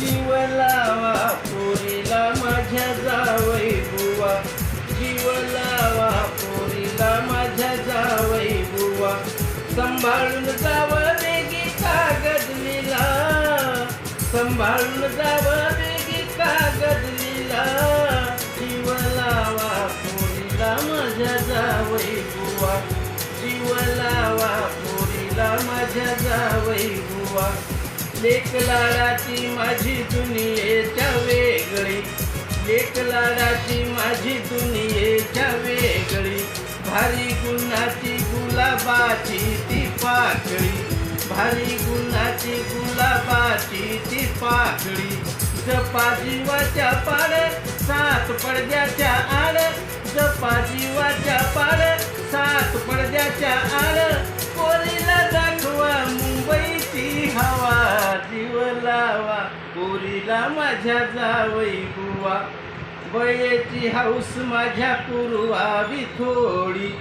जीव लावा पोरीला माझ्या जावई बुवा, जीव लावा पोरीला माझ्या जावई बुवा. सांभाळून जावं बेगी कागद लिला, सांभाळून जावं बेगी कागद लिला. जीव लावा पोरीला माझ्या जावई बुवा, जीव लावा पोरीला माझ्या जावई बुवा. लेक लाडाची माझी दुनियेच्या वेगळी, लेक लाडाची माझी दुनियेच्या वेगळी. भारी गुणाची गुलाबाची ती पाकळी, भारी गुणाची गुलाबाची ती पाकळी. जपा जीवाच्या पाड सात पडद्याच्या आड, जपा जीवाच्या पाड सात पडद्याच्या आड. पोरीला दाखवा मुंबईची हवा, जीव लावा पोरीला माझ्या जावई बुवा. बयेची हौस माझ्या पुरवावी थोडी,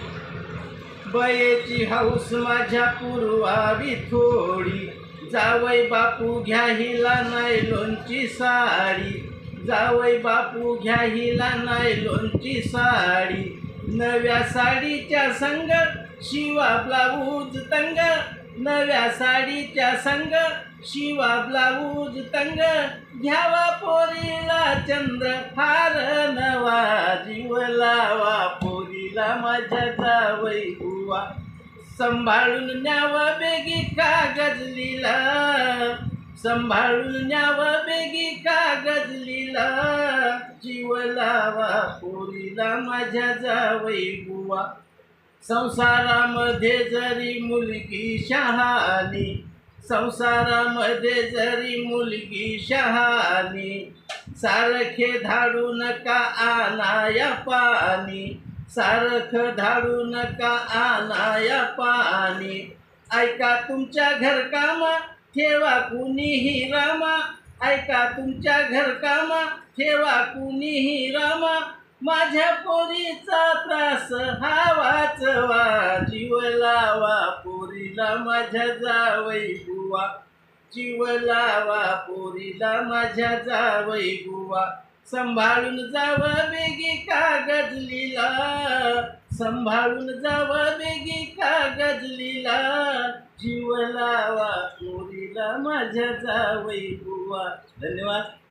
बयेची हौस माझ्या पुरवावी थोडी. जावई बापू घ्या हिला नायलॉनची साडी, जावई बापू घ्या हिला नायलॉनची साडी. नव्या साडीच्या संग शिवा ब्लाऊज तंग, नव्या साडीच्या संग शिवा ब्लाऊज तंग. घ्यावा पोरीला चंद्रहार नवा, जीव लावा पोरीला माझ्या जावई बुवा. सांभाळून न्यावं बेगी कागद लिला, सांभाळून न्यावं बेगी कागद लिला. जीव लावा पोरीला माझ्या जावई बुवा. संसारामध्ये जरी मुलगी शहाणी, संसारामध्ये जरी मुलगी शहाणी. सारखे धाडू नका आनाया पाणी, सारखं धाडू नका आनाया पाणी. ऐका तुमच्या घरकामा ठेवा कुणीही रामा, ऐका तुमच्या घरकामा ठेवा कुणीही रामा. माझ्या पोरीचा त्रास हा वाचवा, जीव लावा पोरीला माझ्या जावई बुवा, जीव लावा पोरीला माझ्या जावई बुवा. सांभाळून जावं बेगी कागद लिला, सांभाळून जावं बेगी कागद लिला. जीव लावा पोरीला माझ्या जावई बुवा. धन्यवाद.